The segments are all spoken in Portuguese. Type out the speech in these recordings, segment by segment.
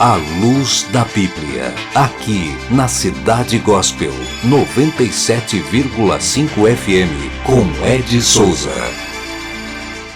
A Luz da Bíblia, aqui na Cidade Gospel, 97,5 FM, com Ed Souza.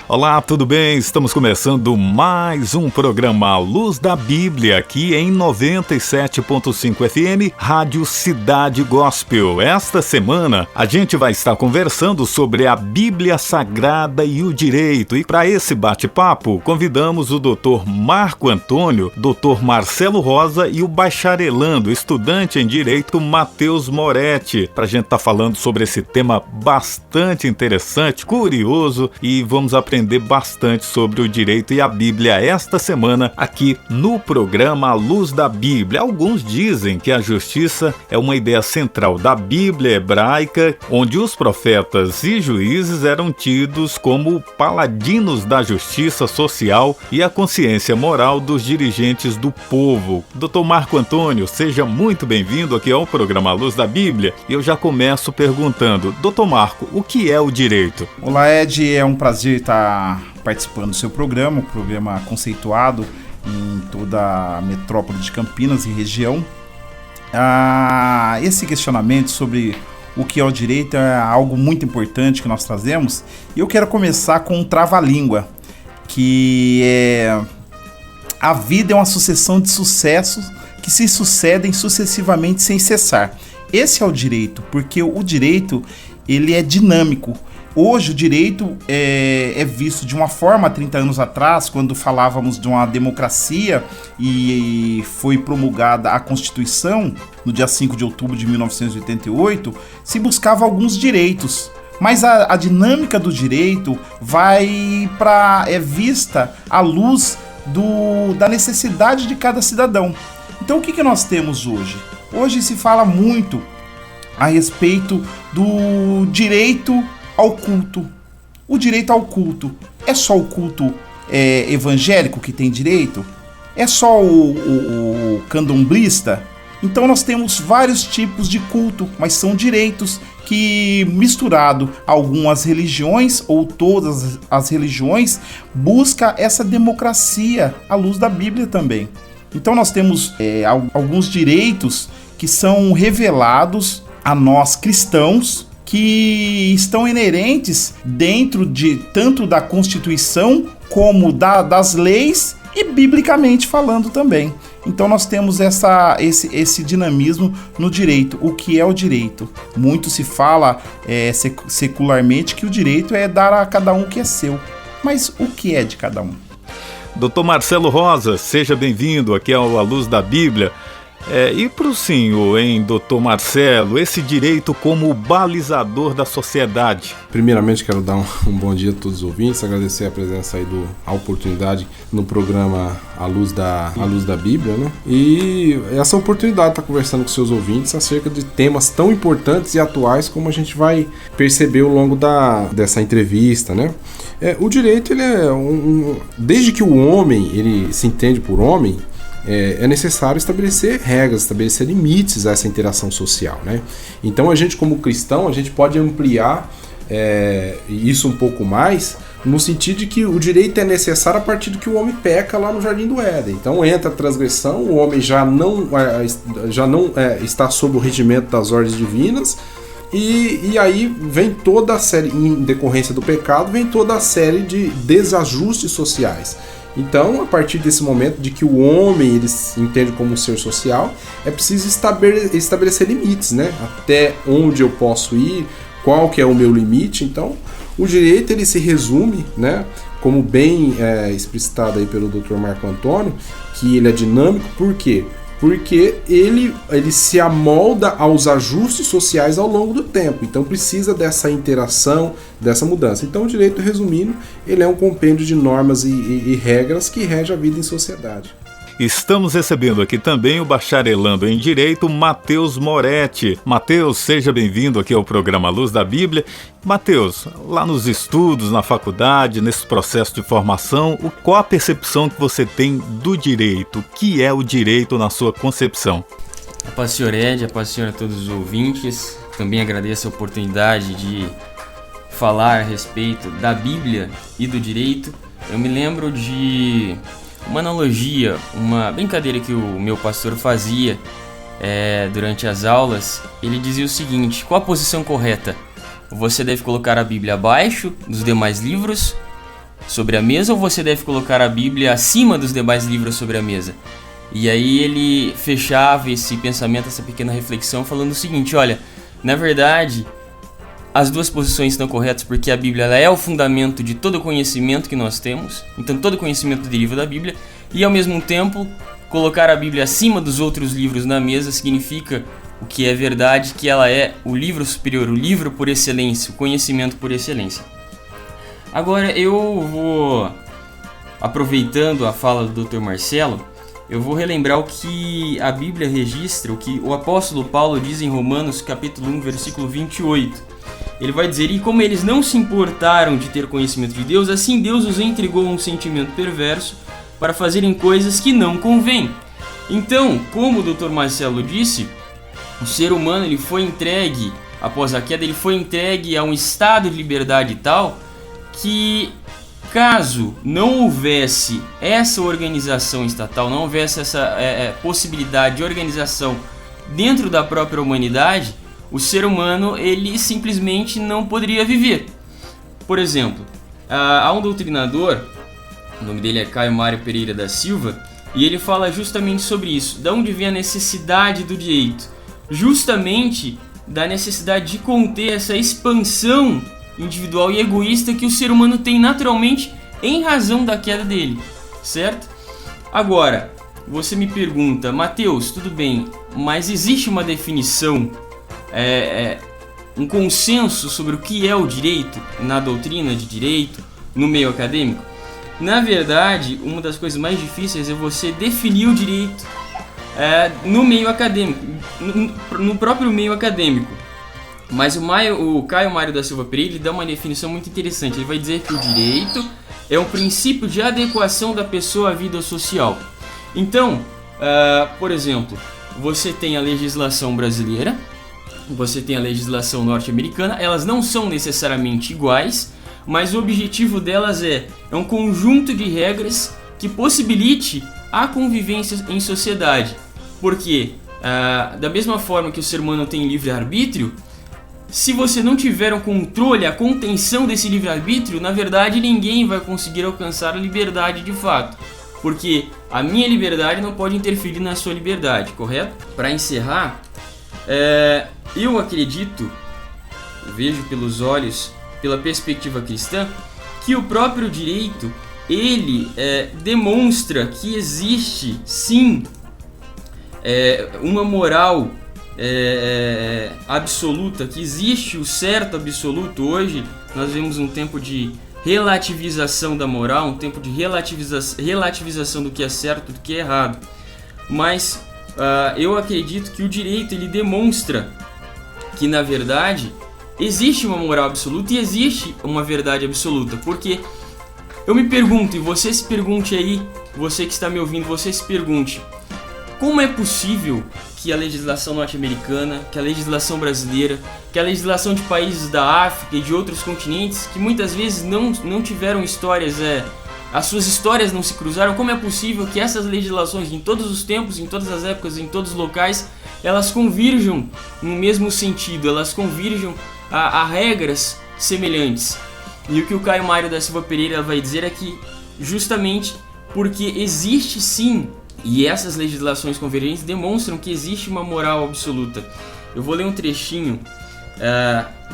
Olá, tudo bem? Estamos começando mais um programa A Luz da Bíblia, aqui em 97,5 FM, Rádio Cidade Gospel. Esta semana a gente vai estar conversando sobre a Bíblia Sagrada e o Direito. E para esse bate-papo, convidamos o Dr. Marco Antônio, Dr. Marcelo Rosa e o bacharelando, estudante em Direito, Matheus Moretti, para a gente estar falando sobre esse tema bastante interessante, curioso, e vamos aprender bastante sobre o direito e a Bíblia esta semana aqui no programa A Luz da Bíblia. Alguns dizem que a justiça é uma ideia central da Bíblia hebraica, onde os profetas e juízes eram tidos como paladinos da justiça social e a consciência moral dos dirigentes do povo. Dr. Marco Antônio, seja muito bem-vindo aqui ao programa A Luz da Bíblia. E eu já começo perguntando, Dr. Marco, o que é o direito? Olá, Ed, é um prazer estar participando do seu programa, um programa conceituado em toda a metrópole de Campinas e região. Esse questionamento sobre o que é o direito é algo muito importante que nós trazemos, e eu quero começar com um trava-língua, que é: a vida é uma sucessão de sucessos que se sucedem sucessivamente sem cessar. Esse é o direito, porque o direito ele é dinâmico. Hoje o direito é visto de uma forma, há 30 anos atrás, quando falávamos de uma democracia e foi promulgada a Constituição, no dia 5 de outubro de 1988, se buscava alguns direitos. Mas a dinâmica do direito é vista à luz da necessidade de cada cidadão. Então o que nós temos hoje? Hoje se fala muito a respeito do direito ao culto. O direito ao culto é só o culto evangélico que tem direito? É só o candomblista? Então nós temos vários tipos de culto, mas são direitos que, misturado a algumas religiões ou todas as religiões, busca essa democracia à luz da Bíblia também. Então nós temos alguns direitos que são revelados a nós cristãos, que estão inerentes dentro de tanto da Constituição como das leis e biblicamente falando também. Então nós temos esse dinamismo no direito. O que é o direito? Muito se fala secularmente que o direito é dar a cada um o que é seu. Mas o que é de cada um? Dr. Marcelo Rosa, seja bem-vindo aqui ao A Luz da Bíblia. E para o senhor, doutor Marcelo, esse direito como balizador da sociedade? Primeiramente, quero dar um bom dia a todos os ouvintes, agradecer a presença aí, a oportunidade no programa A Luz da Bíblia, né? E essa oportunidade de estar conversando com seus ouvintes acerca de temas tão importantes e atuais como a gente vai perceber ao longo dessa entrevista, né? O direito, ele é desde que o homem ele se entende por homem, é necessário estabelecer regras, estabelecer limites a essa interação social, né? Então a gente, como cristão, a gente pode ampliar isso um pouco mais, no sentido de que o direito é necessário a partir do que o homem peca lá no Jardim do Éden. Então entra a transgressão, o homem já não está sob o regimento das ordens divinas, e aí vem toda a série, em decorrência do pecado, vem toda a série de desajustes sociais. Então, a partir desse momento de que o homem ele se entende como um ser social, é preciso estabelecer limites, né? Até onde eu posso ir, qual que é o meu limite. Então, o direito ele se resume, né? Como bem explicitado aí pelo Dr. Marco Antônio, que ele é dinâmico. Por quê? Porque ele se amolda aos ajustes sociais ao longo do tempo. Então precisa dessa interação, dessa mudança. Então o direito, resumindo, ele é um compêndio de normas e regras que rege a vida em sociedade. Estamos recebendo aqui também o bacharelando em Direito, Matheus Moretti. Matheus, seja bem-vindo aqui ao programa Luz da Bíblia. Matheus, lá nos estudos, na faculdade, nesse processo de formação, qual a percepção que você tem do direito? O que é o direito na sua concepção? A paz, senhor Ed, a paz, senhor a todos os ouvintes. Também agradeço a oportunidade de falar a respeito da Bíblia e do direito. Eu me lembro de uma analogia, uma brincadeira que o meu pastor fazia durante as aulas. Ele dizia o seguinte: qual a posição correta? Você deve colocar a Bíblia abaixo dos demais livros sobre a mesa, ou você deve colocar a Bíblia acima dos demais livros sobre a mesa? E aí ele fechava esse pensamento, essa pequena reflexão, falando o seguinte: olha, na verdade, as duas posições estão corretas, porque a Bíblia ela é o fundamento de todo o conhecimento que nós temos, então todo conhecimento deriva da Bíblia, e ao mesmo tempo, colocar a Bíblia acima dos outros livros na mesa significa o que é verdade, que ela é o livro superior, o livro por excelência, o conhecimento por excelência. Agora eu vou, aproveitando a fala do Dr. Marcelo, eu vou relembrar o que a Bíblia registra, o que o apóstolo Paulo diz em Romanos capítulo 1, versículo 28. Ele vai dizer: e como eles não se importaram de ter conhecimento de Deus, assim Deus os entregou a um sentimento perverso para fazerem coisas que não convêm. Então, como o Dr. Marcelo disse, o ser humano ele foi entregue, após a queda, ele foi entregue a um estado de liberdade tal que, caso não houvesse essa organização estatal, não houvesse essa possibilidade de organização dentro da própria humanidade, o ser humano ele simplesmente não poderia viver. Por exemplo, há um doutrinador, o nome dele é Caio Mário Pereira da Silva, e ele fala justamente sobre isso, de onde vem a necessidade do direito, justamente da necessidade de conter essa expansão individual e egoísta que o ser humano tem naturalmente em razão da queda dele, certo? Agora, você me pergunta: Mateus, tudo bem, mas existe uma definição, um consenso sobre o que é o direito na doutrina de direito, no meio acadêmico? Na verdade, uma das coisas mais difíceis é você definir o direito no meio acadêmico, no próprio meio acadêmico. Mas o Caio Mário da Silva Pereira ele dá uma definição muito interessante. Ele vai dizer que o direito é um princípio de adequação da pessoa à vida social. Então, por exemplo, você tem a legislação brasileira, você tem a legislação norte-americana, elas não são necessariamente iguais, mas o objetivo delas é um conjunto de regras que possibilite a convivência em sociedade. Porque, da mesma forma que o ser humano tem livre-arbítrio, se você não tiver um controle, a contenção desse livre-arbítrio, na verdade ninguém vai conseguir alcançar a liberdade de fato. Porque a minha liberdade não pode interferir na sua liberdade, correto? Para encerrar, eu acredito, vejo pelos olhos, pela perspectiva cristã, que o próprio direito, ele demonstra que existe sim uma moral absoluta, que existe o certo absoluto. Hoje nós vemos um tempo de relativização da moral, um tempo de relativização do que é certo e do que é errado. Mas eu acredito que o direito ele demonstra que na verdade existe uma moral absoluta e existe uma verdade absoluta. Porque eu me pergunto, e você se pergunte aí, você que está me ouvindo, você se pergunte: como é possível que a legislação norte-americana, que a legislação brasileira, que a legislação de países da África e de outros continentes, que muitas vezes não tiveram histórias, as suas histórias não se cruzaram, como é possível que essas legislações em todos os tempos, em todas as épocas, em todos os locais, elas convirjam no mesmo sentido, elas convirjam a regras semelhantes? E o que o Caio Mário da Silva Pereira vai dizer é que justamente porque existe sim, e essas legislações convergentes demonstram que existe uma moral absoluta. Eu vou ler um trechinho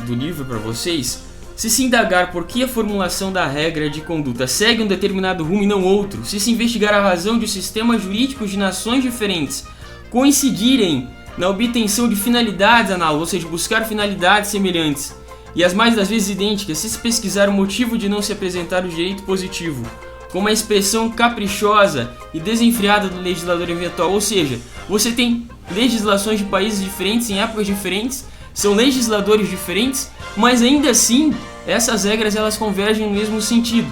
do livro para vocês. Se indagar por que a formulação da regra de conduta segue um determinado rumo e não outro, se investigar a razão de sistemas jurídicos de nações diferentes coincidirem na obtenção de finalidades análogas, ou seja, buscar finalidades semelhantes, e as mais das vezes idênticas, se pesquisar o motivo de não se apresentar o direito positivo como uma expressão caprichosa e desenfreada do legislador eventual, ou seja, você tem legislações de países diferentes, em épocas diferentes, são legisladores diferentes, mas ainda assim, essas regras elas convergem no mesmo sentido.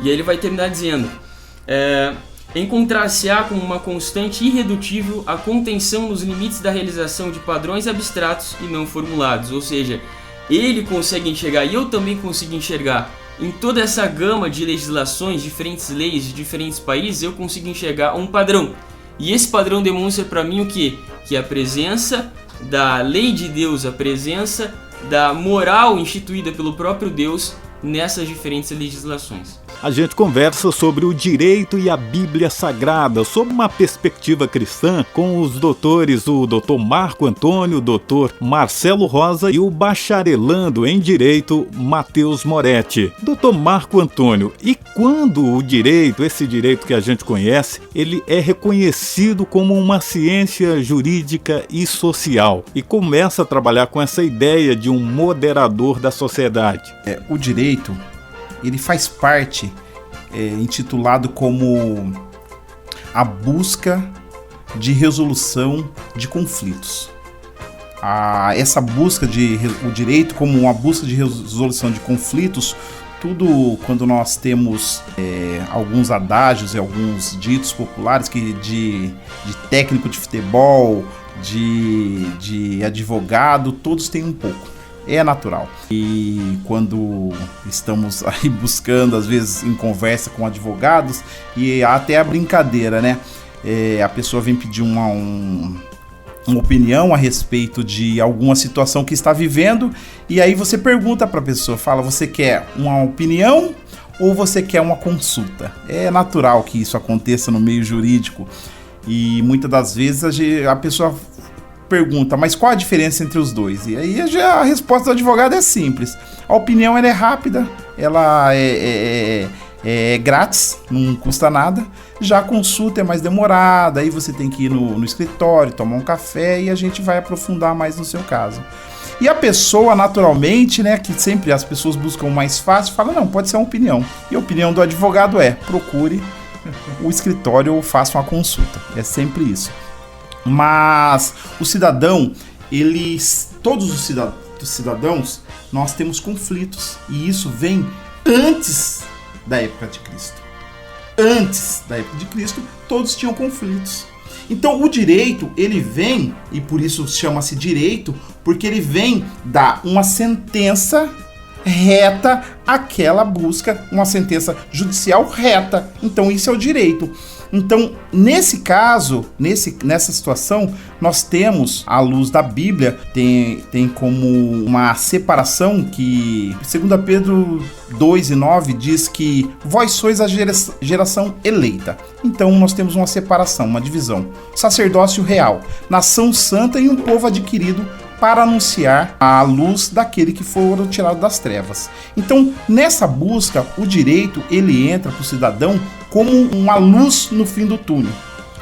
E aí ele vai terminar dizendo: encontrar-se-á com uma constante irredutível a contenção nos limites da realização de padrões abstratos e não formulados, ou seja, ele consegue enxergar, e eu também consigo enxergar, em toda essa gama de legislações, diferentes leis de diferentes países, eu consigo enxergar um padrão. E esse padrão demonstra para mim o quê? Que a presença da lei de Deus, a presença da moral instituída pelo próprio Deus nessas diferentes legislações. A gente conversa sobre o direito e a Bíblia Sagrada, sob uma perspectiva cristã, com os doutores, o doutor Marco Antônio, o doutor Marcelo Rosa e o bacharelando em Direito, Matheus Moretti. Doutor Marco Antônio, e quando o direito, esse direito que a gente conhece, ele é reconhecido como uma ciência jurídica e social e começa a trabalhar com essa ideia de um moderador da sociedade? O direito, ele faz parte, intitulado como a busca de resolução de conflitos. Essa busca o direito como uma busca de resolução de conflitos, tudo quando nós temos alguns adágios e alguns ditos populares que de técnico de futebol, de advogado, todos têm um pouco. É natural. E quando estamos aí buscando, às vezes em conversa com advogados, e até a brincadeira, né? A pessoa vem pedir uma opinião a respeito de alguma situação que está vivendo, e aí você pergunta para a pessoa, fala, você quer uma opinião ou você quer uma consulta? É natural que isso aconteça no meio jurídico, e muitas das vezes a pessoa pergunta, mas qual a diferença entre os dois? E aí a resposta do advogado é simples. A opinião ela é rápida, ela é grátis, não custa nada. Já a consulta é mais demorada, aí você tem que ir no escritório, tomar um café e a gente vai aprofundar mais no seu caso. E a pessoa, naturalmente, né, que sempre as pessoas buscam o mais fácil, fala, não, pode ser uma opinião. E a opinião do advogado procure o escritório ou faça uma consulta. É sempre isso. Mas o cidadão, todos os cidadãos, nós temos conflitos. E isso vem antes da época de Cristo. Antes da época de Cristo, todos tinham conflitos. Então o direito, ele vem, e por isso chama-se direito, porque ele vem dar uma sentença reta àquela busca, uma sentença judicial reta. Então isso é o direito. Então, nesse caso, nessa situação, nós temos, à luz da Bíblia, tem como uma separação que, 2 Pedro 2:9, diz que vós sois a geração eleita. Então, nós temos uma separação, uma divisão. Sacerdócio real, nação santa e um povo adquirido para anunciar a luz daquele que foram tirado das trevas. Então, nessa busca, o direito, ele entra para o cidadão como uma luz no fim do túnel.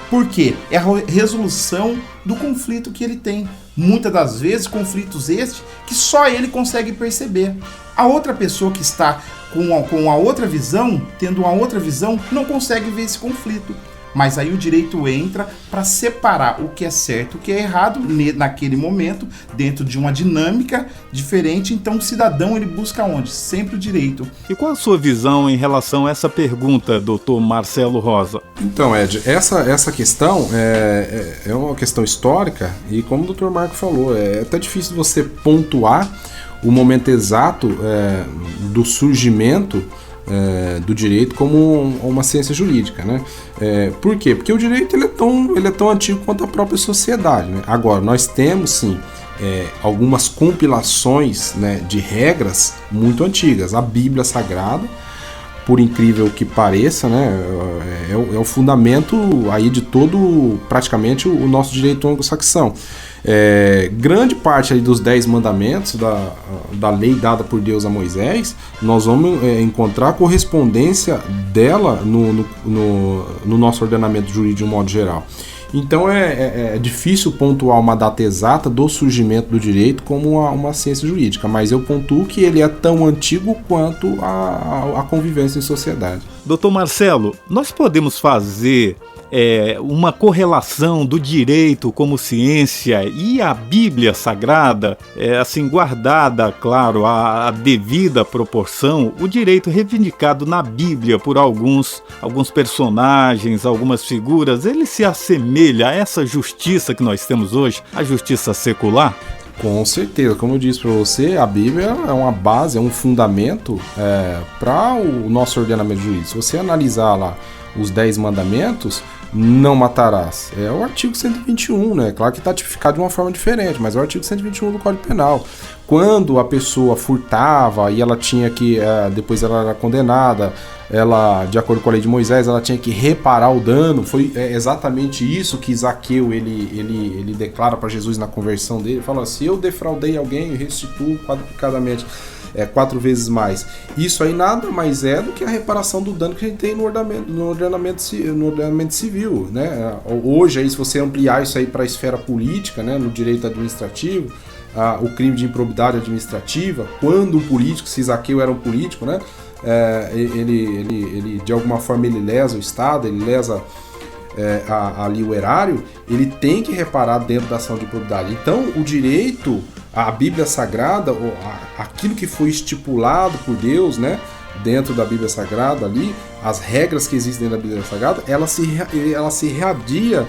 Por quê? É a resolução do conflito que ele tem. Muitas das vezes, conflitos estes que só ele consegue perceber. A outra pessoa que está com a outra visão, tendo uma outra visão, não consegue ver esse conflito. Mas aí o direito entra para separar o que é certo e o que é errado naquele momento, dentro de uma dinâmica diferente. Então o cidadão, ele busca onde? Sempre o direito. E qual a sua visão em relação a essa pergunta, doutor Marcelo Rosa? Então, Ed, essa questão é uma questão histórica e, como o doutor Marco falou, é até difícil você pontuar o momento exato do surgimento do direito como uma ciência jurídica, né? Por quê? Porque o direito ele é tão antigo quanto a própria sociedade, né? Agora, nós temos sim algumas compilações, né, de regras muito antigas. A Bíblia Sagrada, por incrível que pareça, né, é o fundamento aí de todo, praticamente, o nosso direito anglo-saxão. Grande parte aí dos 10 mandamentos da lei dada por Deus a Moisés, nós vamos encontrar correspondência dela no nosso ordenamento jurídico de um modo geral. Então é difícil pontuar uma data exata do surgimento do direito como uma ciência jurídica, mas eu pontuo que ele é tão antigo quanto a convivência em sociedade. Doutor Marcelo, nós podemos fazer uma correlação do direito como ciência e a Bíblia Sagrada, assim, guardada, claro, a devida proporção, o direito reivindicado na Bíblia por alguns personagens, algumas figuras, ele se assemelha a essa justiça que nós temos hoje, a justiça secular? Com certeza, como eu disse para você, a Bíblia é uma base, é um fundamento para o nosso ordenamento jurídico. Se você analisar lá os 10 mandamentos, não matarás. É o artigo 121, né? Claro que está tipificado de uma forma diferente, mas é o artigo 121 do Código Penal. Quando a pessoa furtava e ela tinha que, depois ela era condenada, ela, de acordo com a lei de Moisés, ela tinha que reparar o dano. Foi exatamente isso que Zaqueu ele declara para Jesus na conversão dele. Ele fala: se eu defraudei alguém, eu restituo quadruplicadamente, 4 vezes mais. Isso aí nada mais é do que a reparação do dano que a gente tem no ordenamento civil, né? Hoje, aí, se você ampliar isso aí para a esfera política, né, no direito administrativo, o crime de improbidade administrativa, quando o político, se Zaqueu era um político, né, ele de alguma forma ele lesa o Estado, ele lesa ali o erário, ele tem que reparar dentro da ação de improbidade. Então, o direito, a Bíblia Sagrada, aquilo que foi estipulado por Deus, né, dentro da Bíblia Sagrada ali, as regras que existem dentro da Bíblia Sagrada, ela se irradia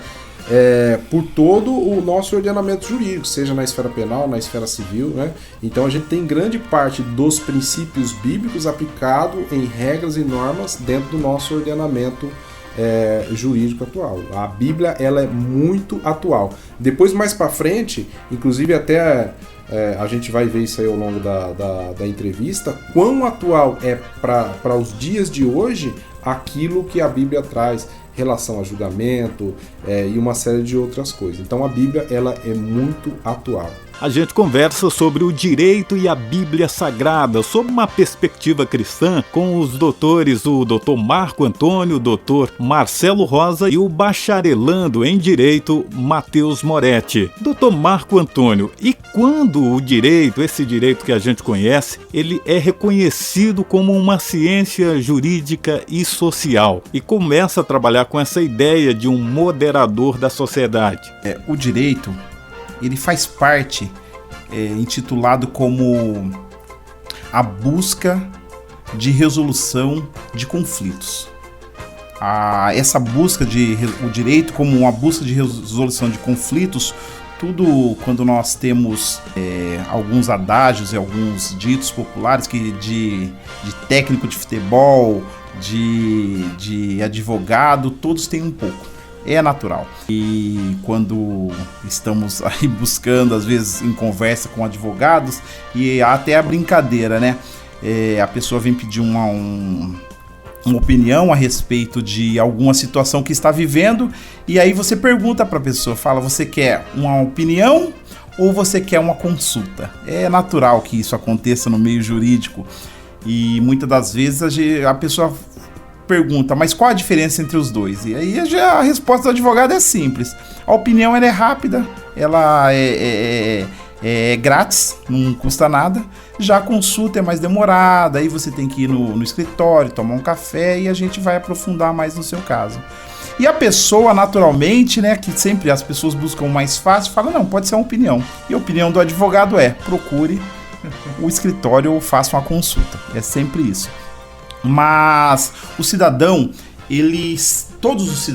por todo o nosso ordenamento jurídico, seja na esfera penal, na esfera civil, né? Então a gente tem grande parte dos princípios bíblicos aplicado em regras e normas dentro do nosso ordenamento jurídico atual. A Bíblia, ela é muito atual. Depois, mais para frente, inclusive até a gente vai ver isso aí ao longo da entrevista, quão atual é para os dias de hoje aquilo que a Bíblia traz, relação a julgamento e uma série de outras coisas. Então a Bíblia, ela é muito atual. A gente conversa sobre o direito e a Bíblia Sagrada, sob uma perspectiva cristã, com os doutores, o doutor Marco Antônio, o doutor Marcelo Rosa e o bacharelando em Direito, Matheus Moretti. Doutor Marco Antônio, e quando o direito, esse direito que a gente conhece, ele é reconhecido como uma ciência jurídica e social e começa a trabalhar com essa ideia de um moderador da sociedade? O direito, ele faz parte, intitulado como a busca de resolução de conflitos. Essa busca o direito como uma busca de resolução de conflitos, tudo quando nós temos alguns adágios e alguns ditos populares que de técnico de futebol, de advogado, todos têm um pouco. É natural. E quando estamos aí buscando, às vezes em conversa com advogados, e até a brincadeira, né? A pessoa vem pedir uma opinião a respeito de alguma situação que está vivendo, e aí você pergunta para a pessoa, fala: você quer uma opinião ou você quer uma consulta? É natural que isso aconteça no meio jurídico, e muitas das vezes a pessoa pergunta: mas qual a diferença entre os dois? E aí a resposta do advogado é simples. A opinião, ela é rápida, ela é grátis, não custa nada. Já a consulta é mais demorada, aí você tem que ir no escritório, tomar um café, e a gente vai aprofundar mais no seu caso. E a pessoa, naturalmente, né, que sempre as pessoas buscam o mais fácil, fala: não, pode ser uma opinião. E a opinião do advogado procure o escritório ou faça uma consulta. É sempre isso. Mas o cidadão, todos os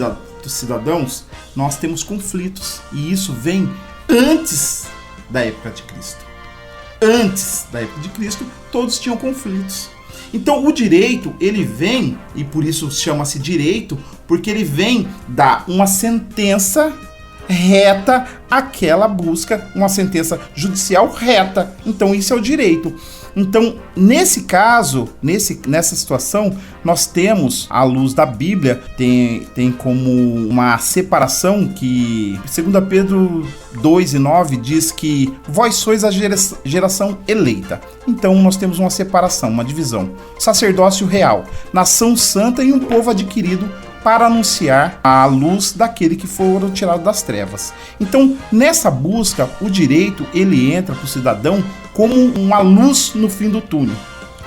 cidadãos, nós temos conflitos, e isso vem antes da época de Cristo. Antes da época de Cristo, todos tinham conflitos. Então o direito, ele vem, e por isso chama-se direito, porque ele vem dar uma sentença reta àquela busca, uma sentença judicial reta. Então isso é o direito. Então, nesse caso, nessa situação, nós temos, à luz da Bíblia, tem como uma separação que, 2 Pedro 2:9, diz que vós sois a geração eleita. Então, nós temos uma separação, uma divisão. Sacerdócio real, nação santa e um povo adquirido para anunciar a luz daquele que foram tirado das trevas. Então, nessa busca, o direito, ele entra para o cidadão como uma luz no fim do túnel.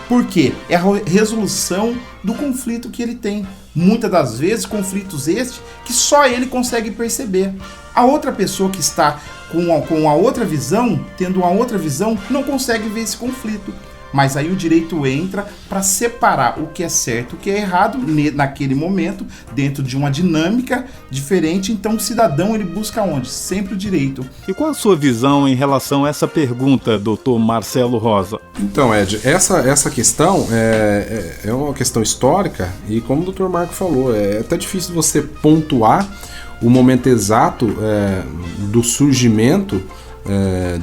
Por quê? É a resolução do conflito que ele tem. Muitas das vezes, conflitos estes que só ele consegue perceber. A outra pessoa que está com a outra visão, tendo uma outra visão, não consegue ver esse conflito. Mas aí o direito entra para separar o que é certo e o que é errado naquele momento, dentro de uma dinâmica diferente. Então o cidadão, ele busca onde? Sempre o direito. E qual a sua visão em relação a essa pergunta, doutor Marcelo Rosa? Então, Ed, essa questão é uma questão histórica e, como o doutor Marco falou, é até difícil você pontuar o momento exato do surgimento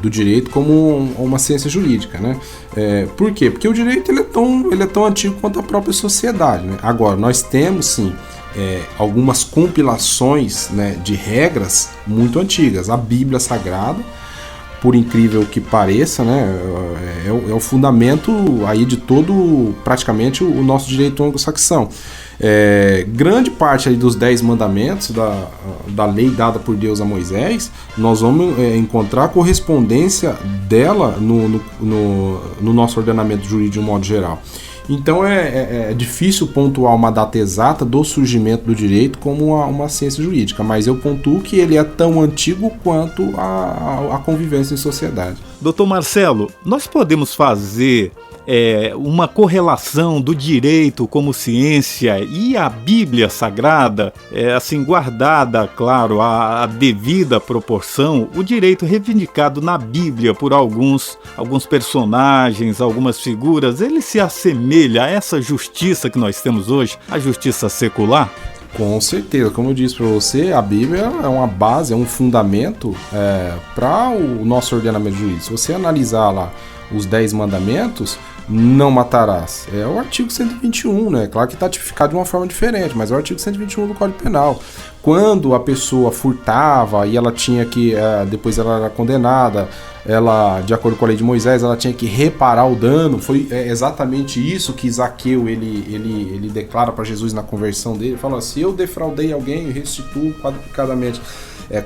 do direito como uma ciência jurídica, né? Por quê? Porque o direito ele é tão antigo quanto a própria sociedade, né? Agora, nós temos sim algumas compilações, né, de regras muito antigas. A Bíblia Sagrada, por incrível que pareça, né, é o fundamento aí de todo, praticamente, o nosso direito anglo-saxão. Grande parte aí dos 10 mandamentos da lei dada por Deus a Moisés, nós vamos encontrar correspondência dela no nosso ordenamento jurídico de um modo geral. Então é difícil pontuar uma data exata do surgimento do direito como uma ciência jurídica, mas eu pontuo que ele é tão antigo quanto a convivência em sociedade. Doutor Marcelo, nós podemos fazer uma correlação do direito como ciência e a Bíblia Sagrada, assim, guardada, claro, a devida proporção, o direito reivindicado na Bíblia por alguns personagens, algumas figuras, ele se assemelha a essa justiça que nós temos hoje, a justiça secular? Com certeza, como eu disse para você, a Bíblia é uma base, é um fundamento para o nosso ordenamento jurídico. Se você analisar lá os 10 mandamentos, não matarás. É o artigo 121, né? Claro que está tipificado de uma forma diferente, mas é o artigo 121 do Código Penal. Quando a pessoa furtava e ela tinha que, depois ela era condenada, ela, de acordo com a lei de Moisés, ela tinha que reparar o dano. Foi exatamente isso que Zaqueu ele declara para Jesus na conversão dele. Ele fala: se eu defraudei alguém, eu restituo quadruplicadamente.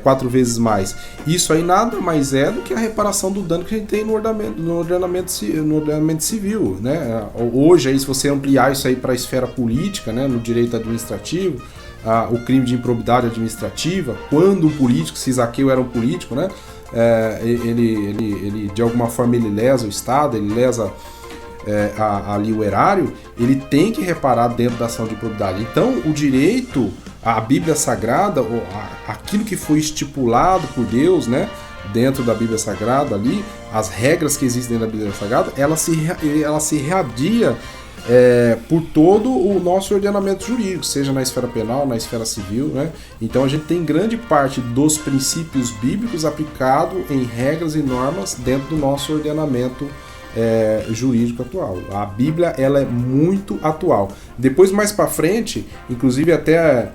4 vezes mais. Isso aí nada mais é do que a reparação do dano que a gente tem no ordenamento civil, né? Hoje, aí, se você ampliar isso aí para a esfera política, né, no direito administrativo, o crime de improbidade administrativa, quando o político, se Zaqueu era um político, né, ele de alguma forma ele lesa o Estado, ele lesa ali o erário, ele tem que reparar dentro da ação de improbidade. Então, o direito, a Bíblia Sagrada, aquilo que foi estipulado por Deus, né, dentro da Bíblia Sagrada ali, as regras que existem dentro da Bíblia Sagrada, ela se irradia por todo o nosso ordenamento jurídico, seja na esfera penal, na esfera civil, né? Então a gente tem grande parte dos princípios bíblicos aplicados em regras e normas dentro do nosso ordenamento jurídico atual. A Bíblia, ela é muito atual. Depois, mais para frente, inclusive até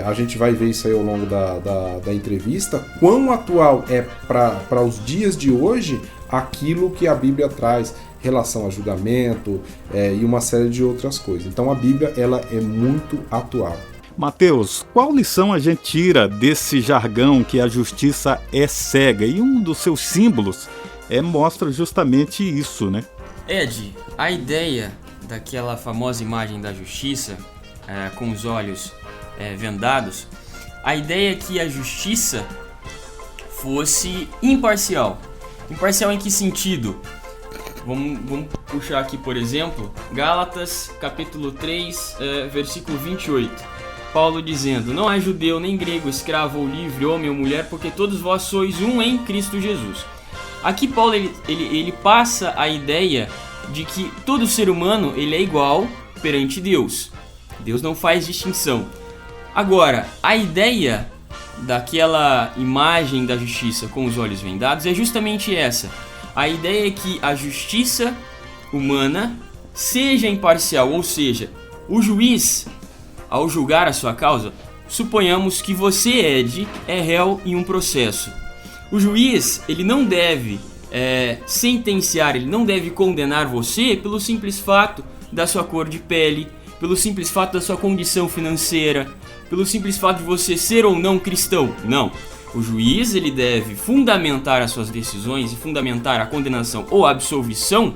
a gente vai ver isso aí ao longo da entrevista, quão atual é para os dias de hoje aquilo que a Bíblia traz, relação a julgamento e uma série de outras coisas. Então a Bíblia, ela é muito atual. Mateus, qual lição a gente tira desse jargão que a justiça é cega? E um dos seus símbolos mostra justamente isso, né? Ed, a ideia daquela famosa imagem da justiça, com os olhos vendados, a ideia é que a justiça fosse imparcial. Imparcial em que sentido? Vamos puxar aqui, por exemplo, Gálatas, capítulo 3, versículo 28. Paulo dizendo: não há judeu, nem grego, escravo ou livre, homem ou mulher, porque todos vós sois um em Cristo Jesus. Aqui Paulo ele passa a ideia de que todo ser humano ele é igual perante Deus. Deus não faz distinção. Agora, a ideia daquela imagem da justiça com os olhos vendados é justamente essa. A ideia é que a justiça humana seja imparcial, ou seja, o juiz, ao julgar a sua causa, suponhamos que você, Ed, é réu em um processo. O juiz, ele não deve sentenciar, ele não deve condenar você pelo simples fato da sua cor de pele, pelo simples fato da sua condição financeira, pelo simples fato de você ser ou não cristão. Não. O juiz, ele deve fundamentar as suas decisões e fundamentar a condenação ou a absolvição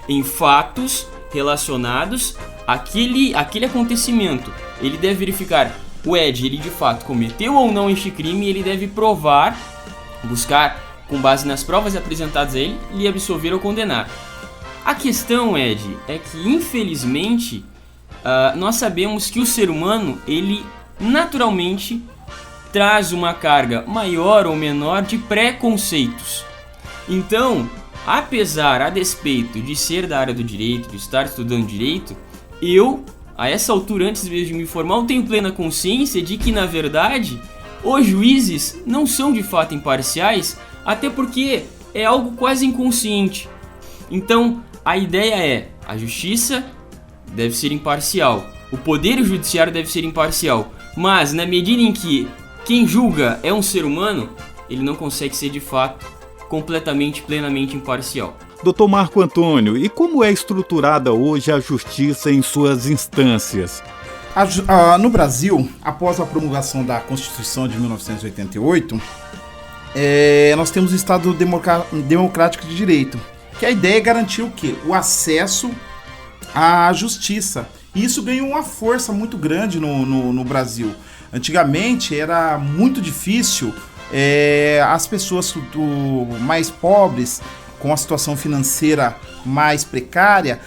em fatos relacionados àquele acontecimento. Ele deve verificar o Ed, ele de fato cometeu ou não este crime, e ele deve provar, buscar, com base nas provas apresentadas a ele, lhe absolver ou condenar. A questão, Ed, é que infelizmente nós sabemos que o ser humano, ele naturalmente traz uma carga maior ou menor de preconceitos. Então, a despeito de ser da área do direito, de estar estudando direito, eu, a essa altura, antes mesmo de me formar, eu tenho plena consciência de que, na verdade, os juízes não são de fato imparciais, até porque é algo quase inconsciente. Então, a ideia é, a justiça deve ser imparcial, o poder judiciário deve ser imparcial, mas na medida em que quem julga é um ser humano, ele não consegue ser de fato completamente, plenamente imparcial. Dr. Marco Antônio, e como é estruturada hoje a justiça em suas instâncias? No Brasil, após a promulgação da Constituição de 1988, nós temos o Estado Democrático de Direito, que a ideia é garantir o quê? O acesso à justiça. E isso ganhou uma força muito grande no Brasil. Antigamente era muito difícil as pessoas mais pobres, com a situação financeira mais precária,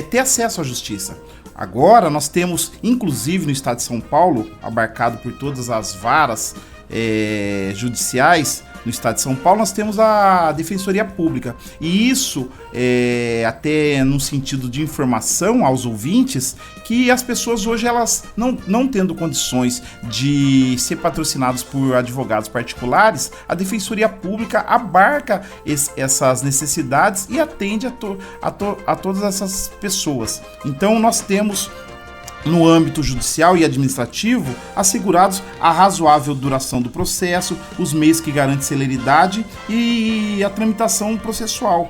ter acesso à justiça. Agora nós temos, inclusive no estado de São Paulo, abarcado por todas as varas judiciais, no estado de São Paulo nós temos a Defensoria Pública. E isso, até no sentido de informação aos ouvintes, que as pessoas hoje, elas não tendo condições de ser patrocinados por advogados particulares, a Defensoria Pública abarca essas necessidades e atende a todas essas pessoas. Então nós temos, no âmbito judicial e administrativo, assegurados a razoável duração do processo, os meios que garantem celeridade e a tramitação processual.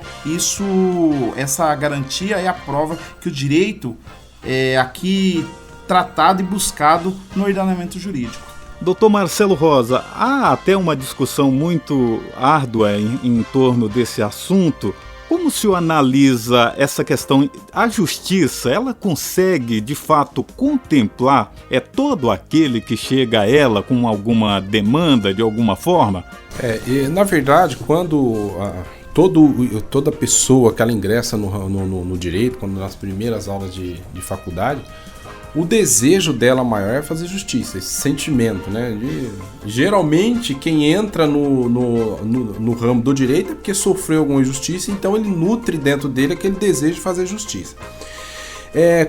Essa garantia é a prova que o direito é aqui tratado e buscado no ordenamento jurídico. Dr. Marcelo Rosa, há até uma discussão muito árdua em torno desse assunto. Como o senhor analisa essa questão? A justiça, ela consegue, de fato, contemplar todo aquele que chega a ela com alguma demanda, de alguma forma? Na verdade, quando toda pessoa que ela ingressa no direito, quando nas primeiras aulas de faculdade, o desejo dela maior é fazer justiça, esse sentimento, né? Geralmente, quem entra no ramo do direito é porque sofreu alguma injustiça, então ele nutre dentro dele aquele desejo de fazer justiça.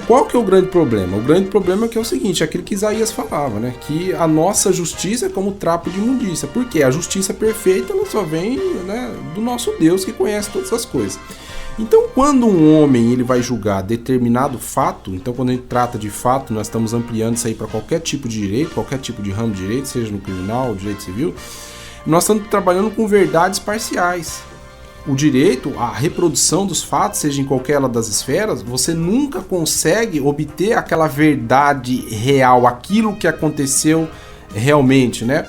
Qual que é o grande problema? O grande problema é o seguinte, aquilo que Isaías falava, né? Que a nossa justiça é como trapo de imundícia. Por quê? A justiça perfeita, ela só vem, né, do nosso Deus, que conhece todas as coisas. Então, quando um homem ele vai julgar determinado fato, então quando a gente trata de fato, nós estamos ampliando isso aí para qualquer tipo de direito, qualquer tipo de ramo de direito, seja no criminal, direito civil, nós estamos trabalhando com verdades parciais. O direito, a reprodução dos fatos, seja em qualquer das esferas, você nunca consegue obter aquela verdade real, aquilo que aconteceu realmente, né?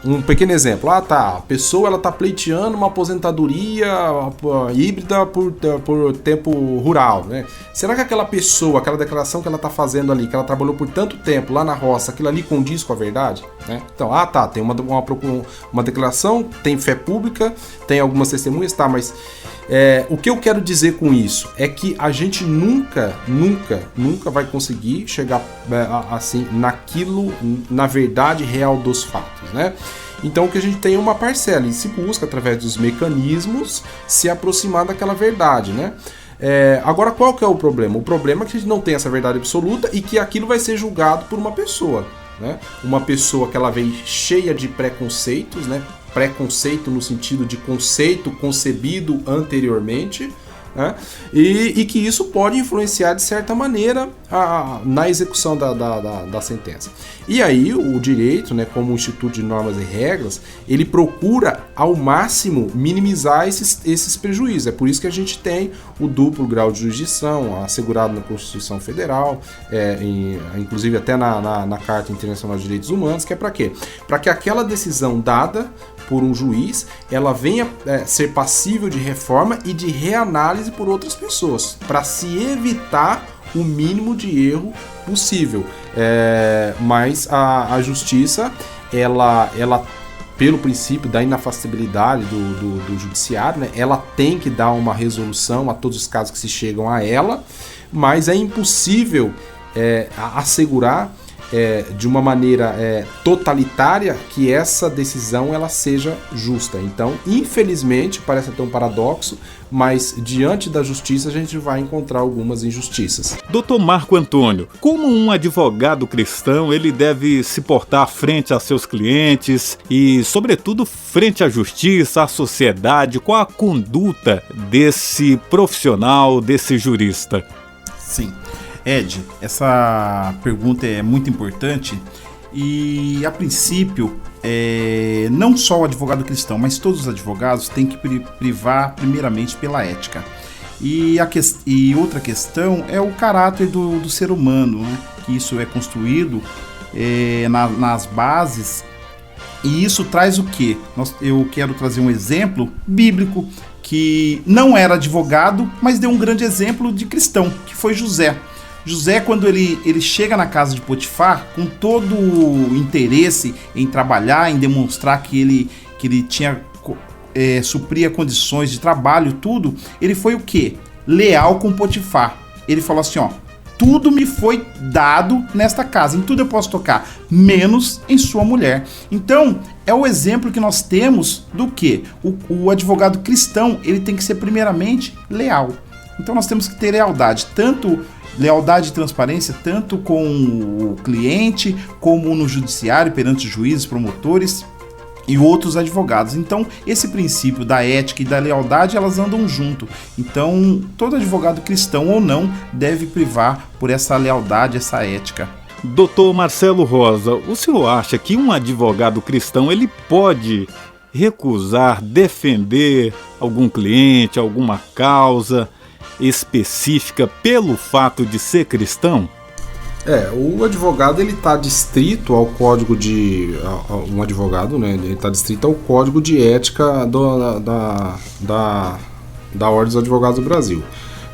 Um pequeno exemplo, a pessoa ela está pleiteando uma aposentadoria híbrida por tempo rural, né? Será que aquela pessoa, aquela declaração que ela está fazendo ali, que ela trabalhou por tanto tempo lá na roça, aquilo ali condiz com a verdade? Né? Então, tem uma declaração, tem fé pública, tem algumas testemunhas, mas o que eu quero dizer com isso é que a gente nunca vai conseguir chegar assim na verdade real dos fatos, né? Então o que a gente tem é uma parcela e se busca através dos mecanismos se aproximar daquela verdade, né? Agora qual que é o problema? O problema é que a gente não tem essa verdade absoluta e que aquilo vai ser julgado por uma pessoa, né? Uma pessoa que ela vem cheia de preconceitos, né? Preconceito no sentido de conceito concebido anteriormente, né? E que isso pode influenciar de certa maneira na execução da sentença. E aí o direito, né, como instituto de normas e regras, ele procura ao máximo minimizar esses prejuízos. É por isso que a gente tem o duplo grau de jurisdição assegurado na Constituição Federal, inclusive até na Carta Internacional de Direitos Humanos, que é para quê? Para que aquela decisão dada por um juiz, ela venha ser passível de reforma e de reanálise por outras pessoas, para se evitar o mínimo de erro possível. Mas a justiça, ela pelo princípio da inafastabilidade do judiciário, né, ela tem que dar uma resolução a todos os casos que se chegam a ela, mas é impossível assegurar de uma maneira totalitária que essa decisão ela seja justa. Então, infelizmente, parece até um paradoxo, mas diante da justiça a gente vai encontrar algumas injustiças. Dr. Marco Antônio, como um advogado cristão, ele deve se portar frente a seus clientes e, sobretudo, frente à justiça, à sociedade? Qual a conduta desse profissional, desse jurista? Sim. Ed, essa pergunta é muito importante e, a princípio, não só o advogado cristão, mas todos os advogados têm que privar primeiramente pela ética. E outra questão é o caráter do ser humano, né? Que isso é construído nas bases, e isso traz o quê? Eu quero trazer um exemplo bíblico que não era advogado, mas deu um grande exemplo de cristão, que foi José. José, quando ele chega na casa de Potifar, com todo o interesse em trabalhar, em demonstrar que ele tinha supria condições de trabalho, tudo, ele foi o quê? Leal com Potifar. Ele falou assim, tudo me foi dado nesta casa, em tudo eu posso tocar, menos em sua mulher. Então, é o exemplo que nós temos do que? O advogado cristão, ele tem que ser primeiramente leal. Então nós temos que ter lealdade e transparência, tanto com o cliente, como no judiciário, perante juízes, promotores e outros advogados. Então, esse princípio da ética e da lealdade, elas andam junto. Então, todo advogado cristão ou não deve privar por essa lealdade, essa ética. Doutor Marcelo Rosa, o senhor acha que um advogado cristão ele pode recusar, defender algum cliente, alguma causa específica pelo fato de ser cristão? O advogado ele está distrito ao código de... Um advogado, né? Ele está distrito ao código de ética da Ordem dos Advogados do Brasil.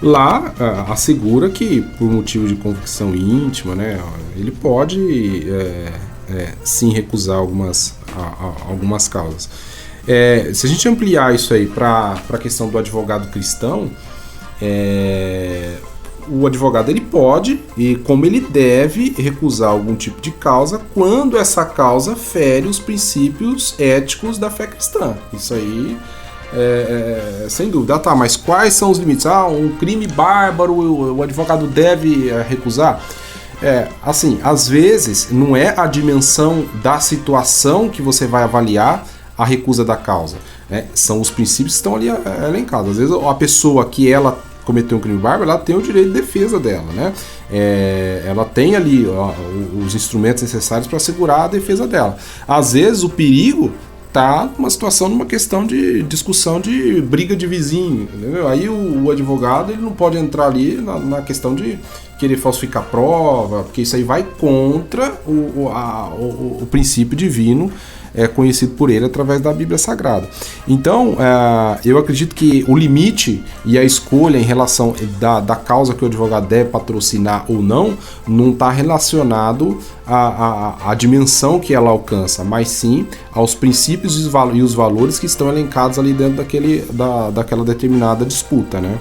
Lá assegura que, por motivo de convicção íntima, né, ele pode sim recusar algumas causas. Se a gente ampliar isso aí para a questão do advogado cristão, o advogado ele pode e como ele deve recusar algum tipo de causa quando essa causa fere os princípios éticos da fé cristã. Isso aí sem dúvida. Mas quais são os limites? Um crime bárbaro o advogado deve recusar? Assim, às vezes não é a dimensão da situação que você vai avaliar a recusa da causa, são os princípios que estão ali elencados. Às vezes a pessoa que ela cometeu um crime bárbaro, ela tem o direito de defesa dela, né? Ela tem ali os instrumentos necessários para assegurar a defesa dela. Às vezes o perigo está numa questão de discussão de briga de vizinho, entendeu? Aí o advogado ele não pode entrar ali na questão de querer falsificar prova, porque isso aí vai contra o princípio divino conhecido por ele através da Bíblia Sagrada. Então, eu acredito que o limite e a escolha em relação da causa que o advogado deve patrocinar ou não está relacionado à dimensão que ela alcança, mas sim aos princípios e os valores que estão elencados ali dentro daquela determinada disputa, né?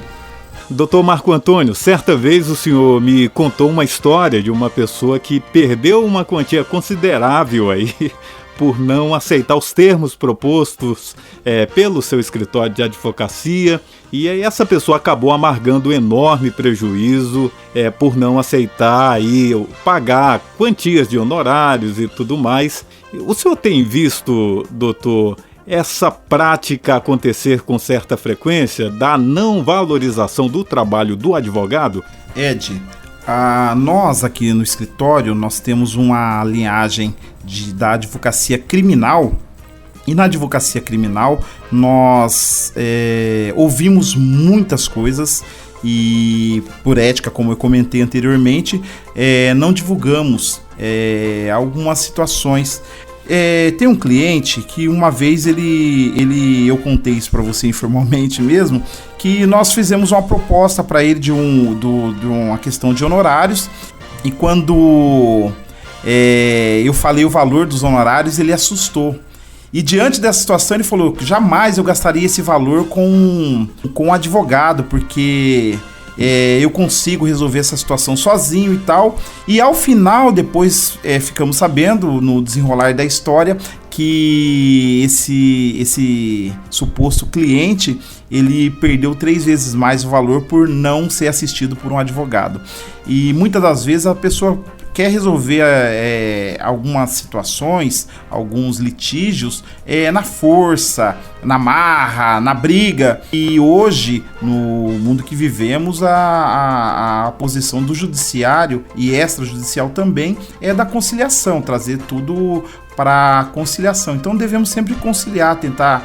Doutor Marco Antônio, certa vez o senhor me contou uma história de uma pessoa que perdeu uma quantia considerável aí por não aceitar os termos propostos pelo seu escritório de advocacia, e aí essa pessoa acabou amargando um enorme prejuízo por não aceitar aí, pagar quantias de honorários e tudo mais. O senhor tem visto, doutor, essa prática acontecer com certa frequência da não valorização do trabalho do advogado? Ed, nós aqui no escritório, nós temos uma linhagem da advocacia criminal, e na advocacia criminal nós ouvimos muitas coisas e, por ética, como eu comentei anteriormente, não divulgamos algumas situações. Tem um cliente que uma vez eu contei isso para você informalmente mesmo, que nós fizemos uma proposta para ele de uma questão de honorários, e quando eu falei o valor dos honorários, ele assustou. E diante dessa situação ele falou que jamais eu gastaria esse valor com um advogado, porque eu consigo resolver essa situação sozinho e tal. E ao final, depois ficamos sabendo, no desenrolar da história, que esse suposto cliente, ele perdeu 3 vezes mais o valor por não ser assistido por um advogado. E muitas das vezes a pessoa quer resolver algumas situações, alguns litígios na força, na marra, na briga. E hoje, no mundo que vivemos, a posição do judiciário e extrajudicial também é da conciliação, trazer tudo para a conciliação. Então devemos sempre conciliar, tentar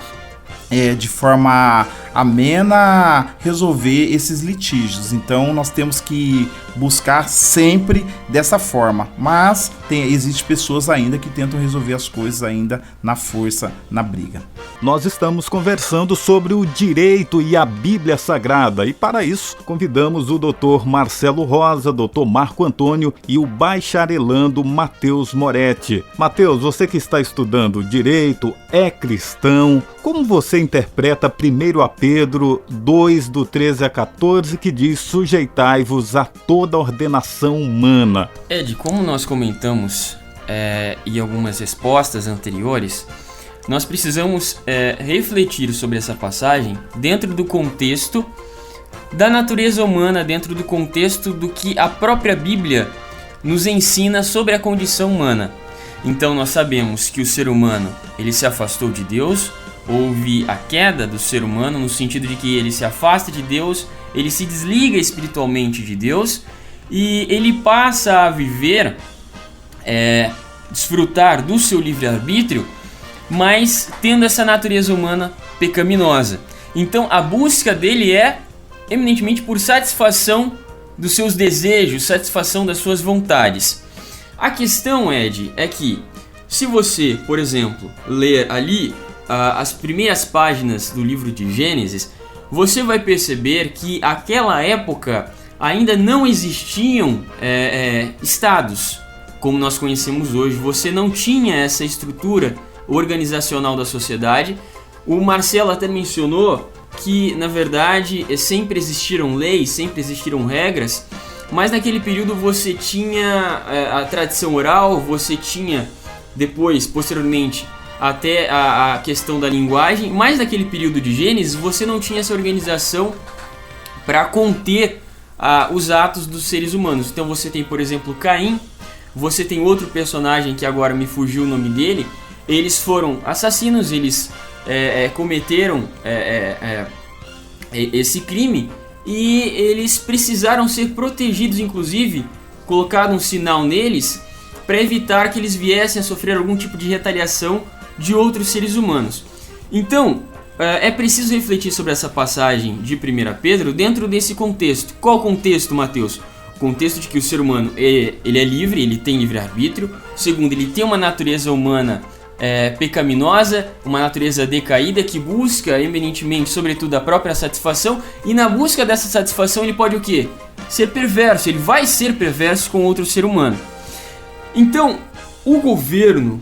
de forma amena resolver esses litígios. Então nós temos que buscar sempre dessa forma, mas existe pessoas ainda que tentam resolver as coisas ainda na força, na briga. Nós estamos conversando sobre o direito e a Bíblia Sagrada, e para isso convidamos o Dr. Marcelo Rosa, Dr. Marco Antônio e o bacharelando Matheus Moretti. Matheus, você que está estudando direito, é cristão, como você interpreta 1 Pedro 2, do 13 a 14, que diz: sujeitai-vos a toda ordenação humana? Ed, como nós comentamos em algumas respostas anteriores, nós precisamos refletir sobre essa passagem dentro do contexto da natureza humana, dentro do contexto do que a própria Bíblia nos ensina sobre a condição humana. Então nós sabemos que o ser humano, ele se afastou de Deus. Houve a queda do ser humano no sentido de que ele se afasta de Deus, ele se desliga espiritualmente de Deus e ele passa a viver, desfrutar do seu livre-arbítrio, mas tendo essa natureza humana pecaminosa. Então a busca dele é eminentemente por satisfação dos seus desejos, satisfação das suas vontades. A questão, Ed, é que se você, por exemplo, ler ali as primeiras páginas do livro de Gênesis, você vai perceber que naquela época ainda não existiam estados como nós conhecemos hoje. Você não tinha essa estrutura organizacional da sociedade. O Marcelo até mencionou que, na verdade, sempre existiram leis, sempre existiram regras, mas naquele período você tinha a tradição oral, você tinha depois, posteriormente, até a questão da linguagem, mas naquele período de Gênesis você não tinha essa organização para conter os atos dos seres humanos. Então você tem, por exemplo, Caim, você tem outro personagem que agora me fugiu o nome dele. Eles foram assassinos, eles cometeram esse crime e eles precisaram ser protegidos, inclusive colocado um sinal neles para evitar que eles viessem a sofrer algum tipo de retaliação de outros seres humanos. Então, é preciso refletir sobre essa passagem de 1 Pedro dentro desse contexto. Qual contexto, Matheus? O contexto de que o ser humano ele é livre, ele tem livre-arbítrio. Segundo, ele tem uma natureza humana pecaminosa, uma natureza decaída que busca eminentemente, sobretudo, a própria satisfação. E na busca dessa satisfação ele pode o quê? Ser perverso, ele vai ser perverso com outro ser humano. Então, o governo,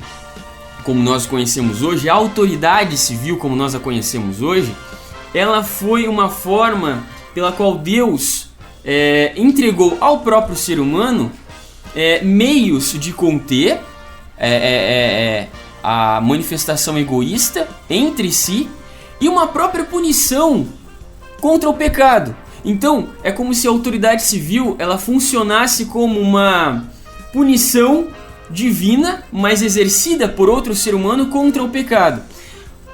como nós conhecemos hoje, a autoridade civil como nós a conhecemos hoje, ela foi uma forma pela qual Deus entregou ao próprio ser humano meios de conter a manifestação egoísta entre si e uma própria punição contra o pecado. Então é como se a autoridade civil ela funcionasse como uma punição divina, mas exercida por outro ser humano contra o pecado.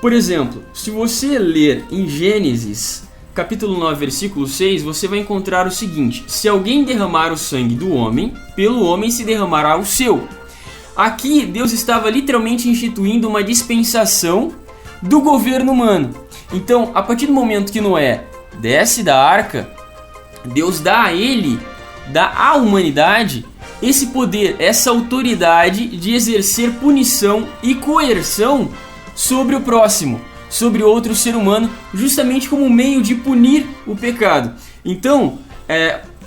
Por exemplo, se você ler em Gênesis, capítulo 9, versículo 6, você vai encontrar o seguinte: se alguém derramar o sangue do homem, pelo homem se derramará o seu. Aqui, Deus estava literalmente instituindo uma dispensação do governo humano. Então, a partir do momento que Noé desce da arca, Deus dá à humanidade esse poder, essa autoridade de exercer punição e coerção sobre o próximo, sobre outro ser humano, justamente como meio de punir o pecado. Então,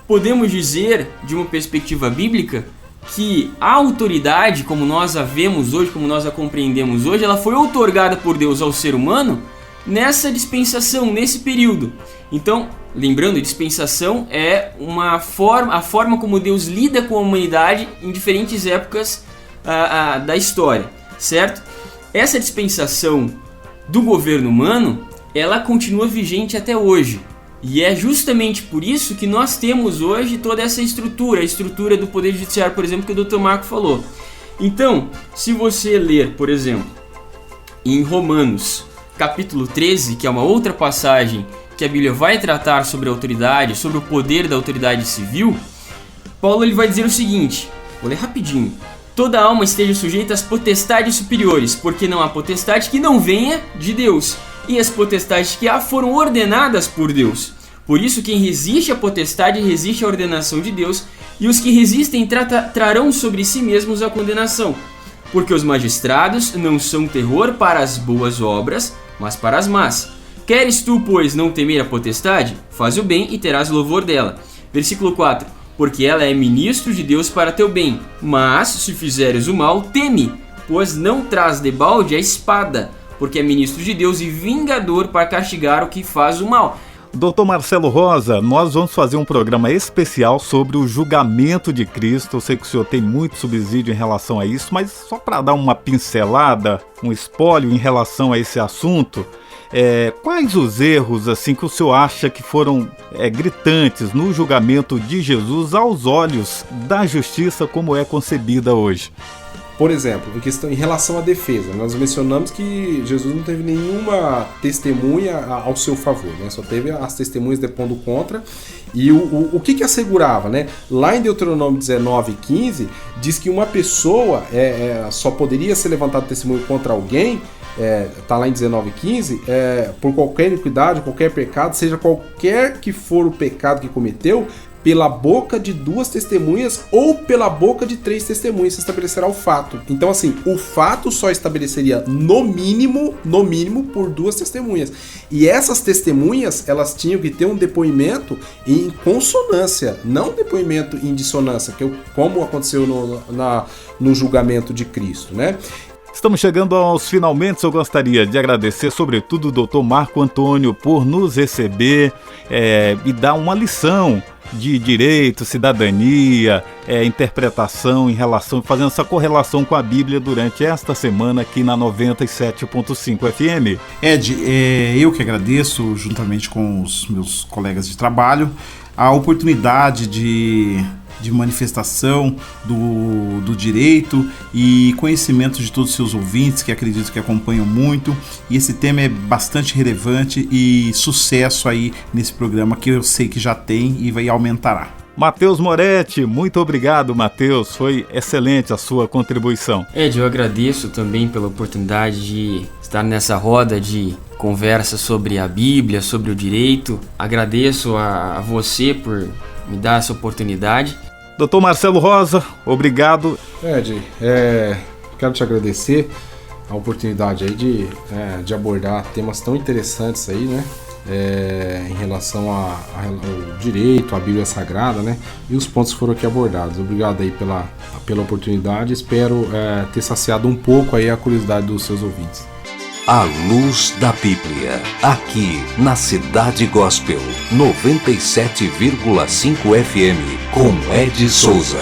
podemos dizer, de uma perspectiva bíblica, que a autoridade, como nós a vemos hoje, como nós a compreendemos hoje, ela foi outorgada por Deus ao ser humano nessa dispensação, nesse período. Então, lembrando, dispensação é a forma como Deus lida com a humanidade em diferentes épocas da história, certo? Essa dispensação do governo humano, ela continua vigente até hoje. E é justamente por isso que nós temos hoje toda essa estrutura, a estrutura do Poder Judiciário, por exemplo, que o Dr. Marco falou. Então, se você ler, por exemplo, em Romanos, capítulo 13, que é uma outra passagem que a Bíblia vai tratar sobre a autoridade, sobre o poder da autoridade civil, Paulo ele vai dizer o seguinte, vou ler rapidinho. Toda alma esteja sujeita às potestades superiores, porque não há potestade que não venha de Deus, e as potestades que há foram ordenadas por Deus. Por isso, quem resiste à potestade resiste à ordenação de Deus, e os que resistem trarão sobre si mesmos a condenação. Porque os magistrados não são terror para as boas obras, mas para as más. Queres tu, pois, não temer a potestade? Faz o bem e terás louvor dela. Versículo 4. Porque ela é ministro de Deus para teu bem. Mas, se fizeres o mal, teme, pois não traz debalde a espada, porque é ministro de Deus e vingador para castigar o que faz o mal. Dr. Marcelo Rosa, nós vamos fazer um programa especial sobre o julgamento de Cristo. Eu sei que o senhor tem muito subsídio em relação a isso, mas só para dar uma pincelada, um espólio em relação a esse assunto, quais os erros assim que o senhor acha que foram gritantes no julgamento de Jesus aos olhos da justiça como é concebida hoje? Por exemplo, em relação à defesa, nós mencionamos que Jesus não teve nenhuma testemunha ao seu favor, né? Só teve as testemunhas depondo contra. E o que assegurava, né? Lá em Deuteronômio 19:15, diz que uma pessoa só poderia ser levantado testemunho contra alguém, tá lá em 19:15, por qualquer iniquidade, qualquer pecado, seja qualquer que for o pecado que cometeu, pela boca de 2 testemunhas ou pela boca de 3 testemunhas se estabelecerá o fato. Então, assim, o fato só estabeleceria no mínimo por 2 testemunhas. E essas testemunhas, elas tinham que ter um depoimento em consonância, não um depoimento em dissonância, como aconteceu no julgamento de Cristo, né? Estamos chegando aos finalmente. Eu gostaria de agradecer sobretudo o Dr. Marco Antônio por nos receber e dar uma lição de direito, cidadania, interpretação fazendo essa correlação com a Bíblia durante esta semana aqui na 97.5 FM. Ed, eu que agradeço, juntamente com os meus colegas de trabalho, a oportunidade de manifestação do direito e conhecimento de todos os seus ouvintes, que acredito que acompanham muito, e esse tema é bastante relevante e sucesso aí nesse programa que eu sei que já tem e vai aumentará. Matheus Moretti, muito obrigado, Matheus, foi excelente a sua contribuição. Ed, eu agradeço também pela oportunidade de estar nessa roda de conversa sobre a Bíblia, sobre o direito. Agradeço a você por me dar essa oportunidade. Dr. Marcelo Rosa, obrigado. Ed, quero te agradecer a oportunidade aí de abordar temas tão interessantes aí, né? Em relação ao direito, à Bíblia Sagrada, né? E os pontos foram aqui abordados. Obrigado aí pela oportunidade. Espero ter saciado um pouco aí a curiosidade dos seus ouvintes. A Luz da Bíblia, aqui na Cidade Gospel, 97,5 FM, com Ed Souza.